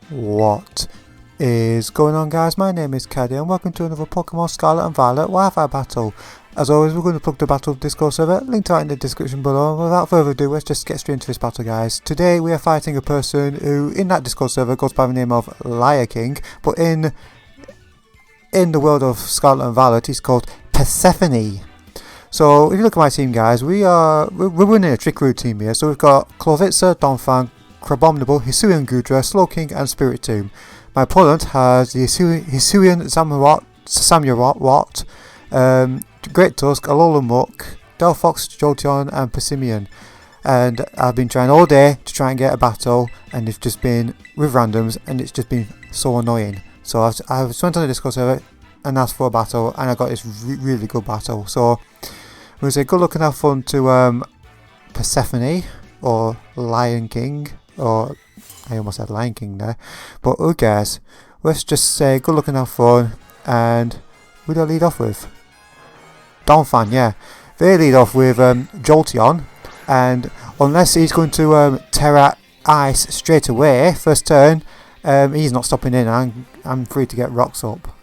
What is going on, guys? My name is Caddy and welcome to another Pokemon Scarlet and Violet Wi-Fi battle. As always, we're going to plug the battle Discord server, link to it in the description below. Without further ado, let's just get straight into this battle, guys. Today we are fighting a person who in that Discord server goes by the name of Liar King, but in the world of Scarlet and Violet he's called Persephone. So if you look at my team, guys, we're running a Trick Room team here. So we've got Clovitza, Donphan, Crabominable, Hisuian Gudra, Slowking and Spirit Tomb. My opponent has the Hisuian Samurott, Great Tusk, Alola Muck, Delphox, Jolteon and Persimmon. And I've been trying all day to try and get a battle, and it's just been with randoms, and it's just been so annoying. So I went on the Discord server and asked for a battle, and I got this really good battle. So I'm going to say good luck and have fun to Persephone, or Lion King, or I almost said Lion King there, but who cares? Let's just say good luck and have fun. And who do I lead off with? Donphan, yeah. They lead off with Jolteon, and unless he's going to Terra Ice straight away, first turn, he's not stopping in. I'm free to get rocks up.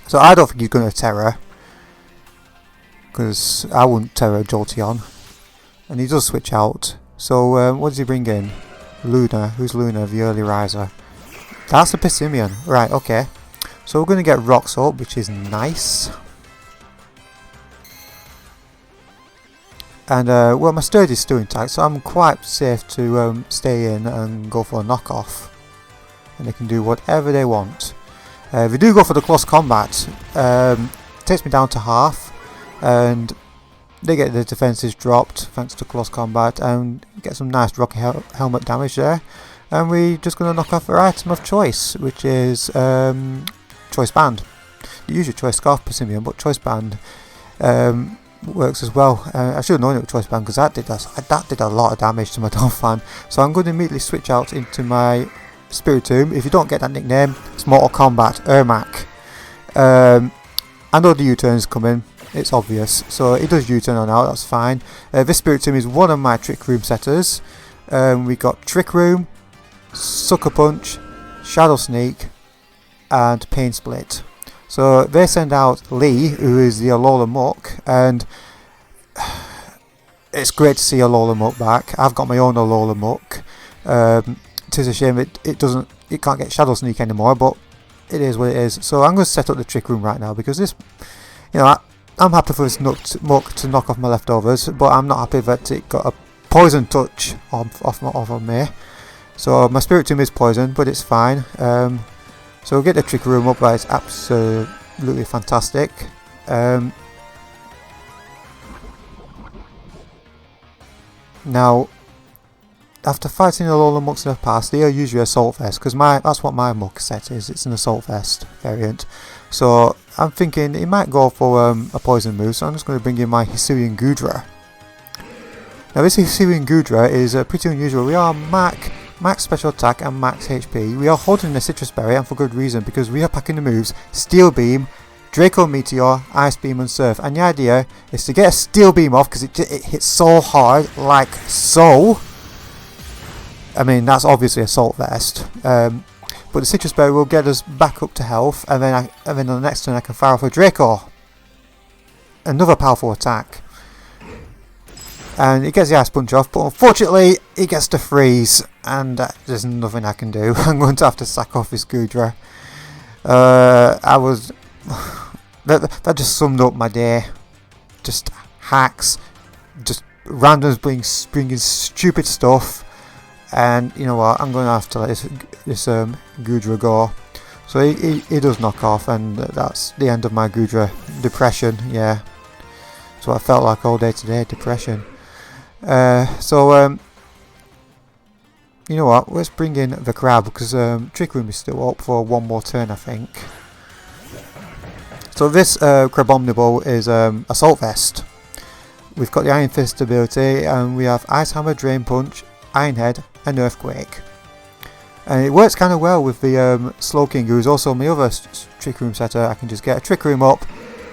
So I don't think he's going to Terra, because I wouldn't Terra Jolteon, and he does switch out. So what does he bring in? Luna. Who's Luna? The early riser. That's a Persimmon. Right, okay. So we're going to get rocks up, which is nice. And well, my sturdy's still intact, so I'm quite safe to stay in and go for a knockoff. And they can do whatever they want. If they do go for the close combat, it takes me down to half, and they get the defences dropped thanks to close combat, and get some nice rocky helmet damage there. And we're just going to knock off our item of choice, which is Choice Band. You use your Choice Scarf, Persimmon, but Choice Band works as well. I should have known it was Choice Band, because that did a lot of damage to my Donphan. So I'm going to immediately switch out into my Spirit Tomb. If you don't get that nickname, it's Mortal Kombat, Ermac. I know the U-turn's coming. It's obvious, so it does U-turn on out, that's fine. This Spirit Tomb is one of my Trick Room setters. We got Trick Room, Sucker Punch, Shadow Sneak and Pain Split. So they send out Lee, who is the Alola Muck, and it's great to see Alola Muck back. I've got my own Alola Muck. Tis a shame it can't get Shadow Sneak anymore, but it is what it is. So I'm going to set up the Trick Room right now, because this, I'm happy for this Muck to knock off my leftovers, but I'm not happy that it got a poison touch off of me. So my Spirit Tomb is poisoned, but it's fine. So we'll get the Trick Room up, that is absolutely fantastic. Now, after fighting Alola Mucks in the past, they are usually Assault Vest, because that's what my Muck set is. It's an Assault Vest variant. So I'm thinking it might go for a poison move, so I'm just going to bring in my Hisuian Gudra. Now this Hisuian Gudra is pretty unusual. We are max special attack and max HP. We are holding the Citrus Berry, and for good reason, because we are packing the moves Steel Beam, Draco Meteor, Ice Beam and Surf. And the idea is to get a Steel Beam off, because it hits so hard, like so. I mean, that's obviously Assault Vest. But the Citrus Berry will get us back up to health, and then on the next turn I can fire off a Draco. Another powerful attack. And it gets the Ice Punch off, but unfortunately it gets to freeze, and there's nothing I can do. I'm going to have to sack off this Gudra. That just summed up my day. Just hacks, just randoms bringing stupid stuff. And you know what, I'm going to have to let this Gudra go. So he does knock off, and that's the end of my Gudra depression. Yeah, that's what I felt like all day today, depression. So you know what, let's bring in the Crab, because Trick Room is still up for one more turn, I think. So this Crabominable is Assault Vest. We've got the Iron Fist ability, and we have Ice Hammer, Drain Punch, Iron Head and Earthquake. And it works kind of well with the Slowking, who is also my other Trick Room setter. I can just get a Trick Room up,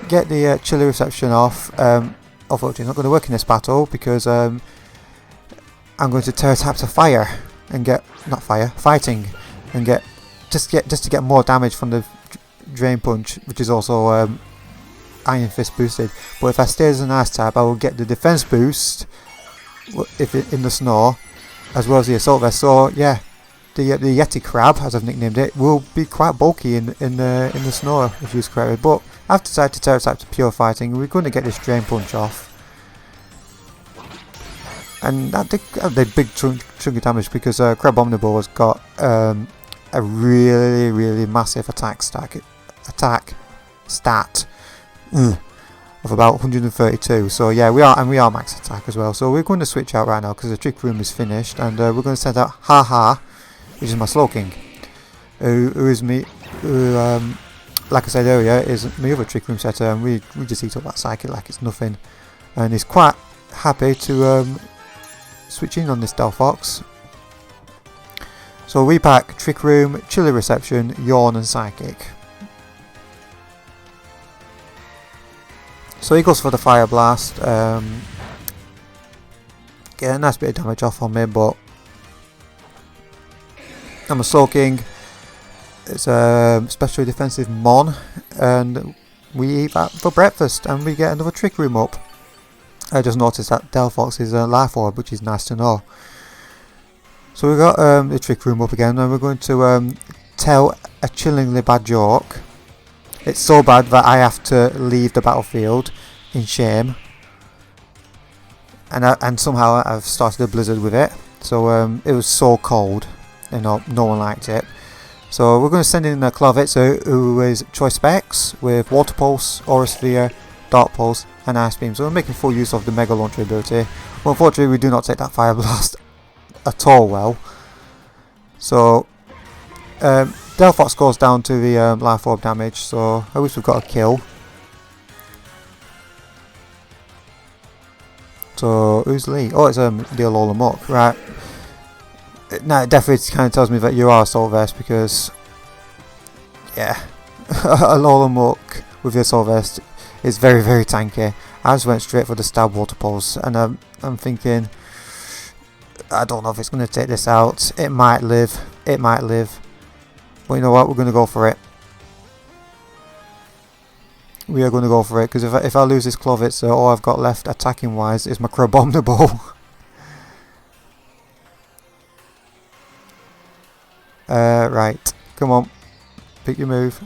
get the Chilly Reception off. Unfortunately it's not going to work in this battle, because I'm going to Terra Type to Fire. and get fighting and get just to get more damage from the Drain Punch, which is also Iron Fist boosted. But if I stay as an ice type, I will get the defense boost in the snow, as well as the assault vest. So yeah, the Yeti Crab, as I've nicknamed it, will be quite bulky in the snow if used correctly. But I've decided to Terra type to pure fighting. We're going to get this Drain Punch off. And that did big chunk of damage because Crabominable has got a really massive attack stat of about 132. So yeah, we are max attack as well. So we're going to switch out right now because the Trick Room is finished, and we're going to send out Ha, which is my Slow King, who is me. Like I said earlier, is my other Trick Room setter, and we just eat up that Psychic like it's nothing, and he's quite happy to switch in on this Delphox. So we pack Trick Room, Chilly Reception, Yawn and Psychic. So he goes for the Fire Blast. Get a nice bit of damage off on me, but I'm a Slow King. It's a special defensive Mon, and we eat that for breakfast, and we get another Trick Room up. I just noticed that Delphox is a Life Orb, which is nice to know. So we got the Trick Room up again, and we're going to tell a chillingly bad joke. It's so bad that I have to leave the battlefield in shame, and somehow I've started a blizzard with it. So it was so cold, and no one liked it. So we're going to send in a Clavitzer, who is Choice Specs with Water Pulse, Aura Sphere, Dark Pulse and Ice Beam. So we're making full use of the Mega Launcher ability. Well, unfortunately we do not take that Fire Blast at all well. So Delphox goes down to the Life Orb damage, so at least we've got a kill. So who's Lee? Oh, it's the Alola Muck, right. Now it definitely kind of tells me that you are Assault Vest, because yeah, Alola Muck with your Assault Vest is very tanky. I just went straight for the Stab Water Pulse, and I'm thinking, I don't know if it's going to take this out. It might live, but you know what, we're going to go for it. We are going to go for it, because if I lose this Clovitz, all I've got left attacking wise is my Crabominable. Right, come on, pick your move.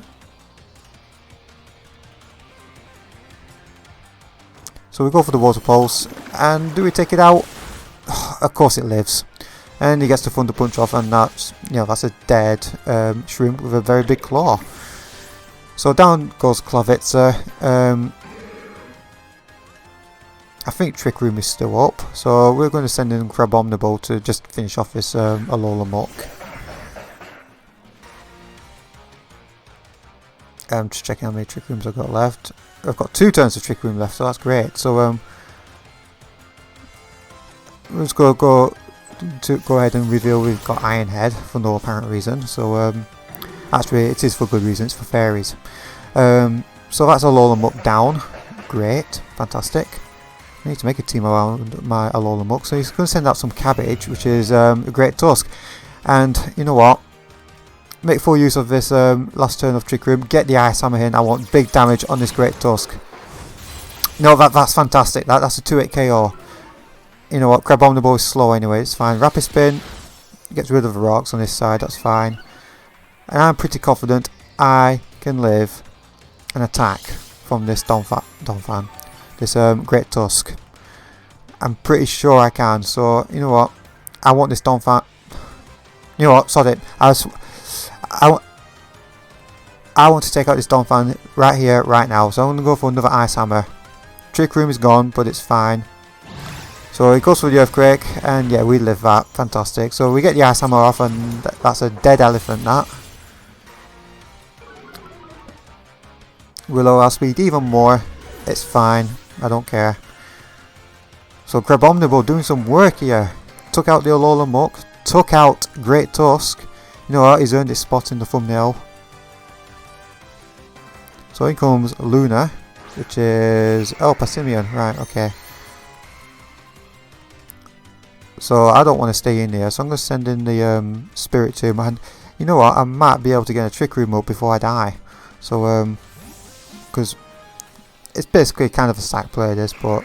So we go for the Water Pulse, and do we take it out? Of course it lives, and he gets the Thunder Punch off, and that's a dead shrimp with a very big claw. So down goes Clavitzer. I think Trick Room is still up, so we're going to send in Crabominable to just finish off this Alola Muck. Just checking how many Trick Rooms I've got left. I've got 2 turns of Trick Room left, so that's great. So let's go ahead and reveal we've got Iron Head for no apparent reason. So actually it is for good reason, it's for fairies. So that's Alola Muck down. Great, fantastic. I need to make a team around my Alola Muck, so he's going to send out some Cabbage, which is a Great Tusk. And you know what? Make full use of this last turn of Trick Room. Get the Ice Hammer in. I want big damage on this Great Tusk. No, that's fantastic. That's a 2-hit KO. You know what? Crabominable is slow anyway. It's fine. Rapid Spin gets rid of the rocks on this side. That's fine. And I'm pretty confident I can live an attack from this Donphan. This Great Tusk. I'm pretty sure I can. So you know what? I want this Donphan. You know what? Sod it. I want to take out this Donphan right here, right now. So I'm going to go for another Ice Hammer. Trick Room is gone, but it's fine. So he goes for the Earthquake, and yeah, we live that. Fantastic. So we get the Ice Hammer off, and that's a dead elephant, that. We'll lower our speed even more. It's fine. I don't care. So Crabominable doing some work here. Took out the Alola Muck. Took out Great Tusk. You know what? He's earned his spot in the thumbnail. So in comes Luna, which is Passimian. Right, okay. So I don't want to stay in here, so I'm going to send in the Spirit Tomb, and you know what, I might be able to get a Trick Room up before I die. So because it's basically kind of a sack play this, but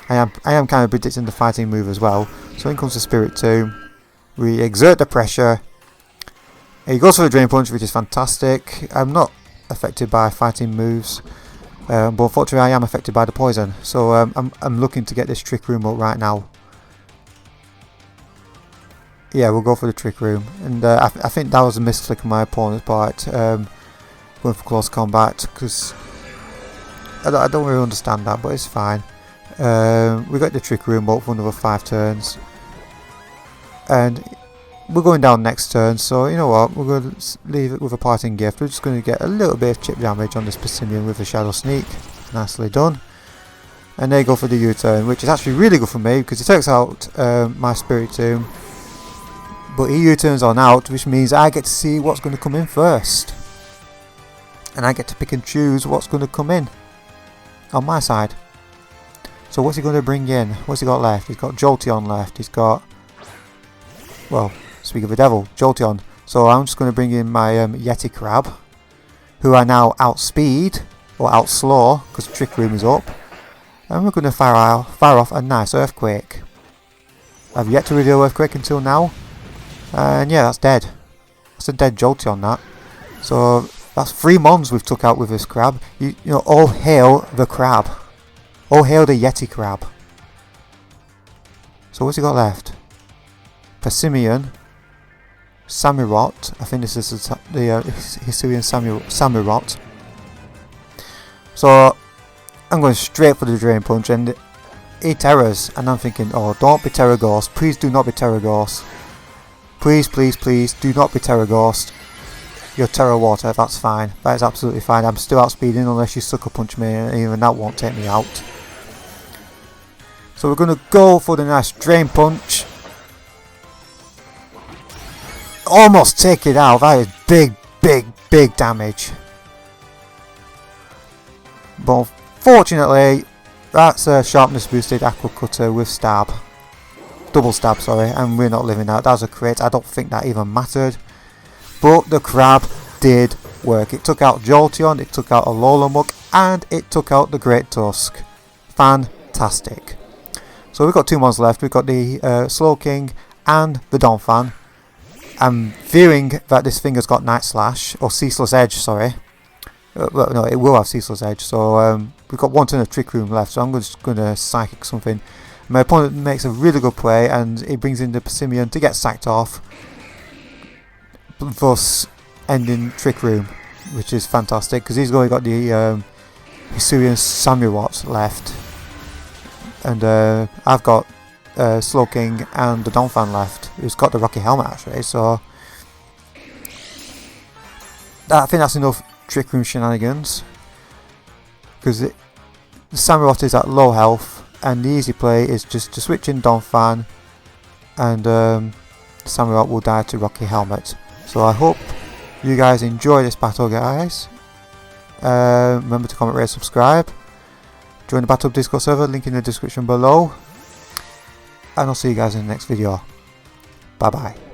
I am kind of predicting the fighting move as well. So in comes the Spirit Tomb. We exert the pressure. He goes for the Drain Punch, which is fantastic. I'm not affected by fighting moves, but unfortunately I am affected by the poison. So I'm looking to get this Trick Room up right now. Yeah, we'll go for the Trick Room, and I think that was a misclick on my opponent's part, going for close combat, because I don't really understand that, but it's fine. We got the Trick Room up for another 5 turns, and we're going down next turn, so you know what, we're going to leave it with a parting gift. We're just going to get a little bit of chip damage on this Persimmon with a Shadow Sneak. Nicely done. And they go for the U-turn, which is actually really good for me, because it takes out my Spirit Tomb, but he U-turns on out, which means I get to see what's going to come in first, and I get to pick and choose what's going to come in on my side. So what's he going to bring in? What's he got left? He's got Jolteon left. He's got, well, speak of the devil, Jolteon. So I'm just going to bring in my Yeti Crab, who I now outspeed, or outslow, because Trick Room is up. And we're going to fire off a nice Earthquake. I've yet to reveal Earthquake until now. And yeah, that's dead. That's a dead Jolteon, that. So that's 3 mons we've took out with this crab. You know, all hail the crab. All hail the Yeti Crab. So what's he got left? Persimmon, Samurott. I think this is the Hisuian Samurott. So I'm going straight for the Drain Punch, and he terrors, and I'm thinking, oh, don't be Terror Ghost. Please do not be Terror Ghost. Please, please, please, do not be Terror Ghost. You're Terror Water, that's fine. That is absolutely fine. I'm still outspeeding unless you Sucker Punch me, and even that won't take me out. So we're going to go for the nice Drain Punch. Almost take it out. That is big, big, big damage. But unfortunately, that's a Sharpness boosted Aqua Cutter with Stab. Double Stab, sorry, and we're not living that. That was a crit. I don't think that even mattered. But the crab did work. It took out Jolteon, it took out Alolan, and it took out the Great Tusk. Fantastic. So we've got 2 mons left. We've got the Slowking and the Donphan. I'm fearing that this thing has got Night Slash, or Ceaseless Edge, sorry. Well, no, it will have Ceaseless Edge. So we've got 1 turn of Trick Room left, so I'm just going to Psychic something. My opponent makes a really good play, and he brings in the Persimmon to get sacked off, thus ending Trick Room, which is fantastic, because he's only got the Hisuian Samurott left, and I've got Slowking and the Donphan left, who's got the Rocky Helmet actually, so I think that's enough Trick Room shenanigans, because the Samurott is at low health, and the easy play is just to switch in Donphan, and Samurott will die to Rocky Helmet. So I hope you guys enjoy this battle, guys. Remember to comment, rate, subscribe. Join the Battle Discord server, link in the description below. And I'll see you guys in the next video. Bye bye.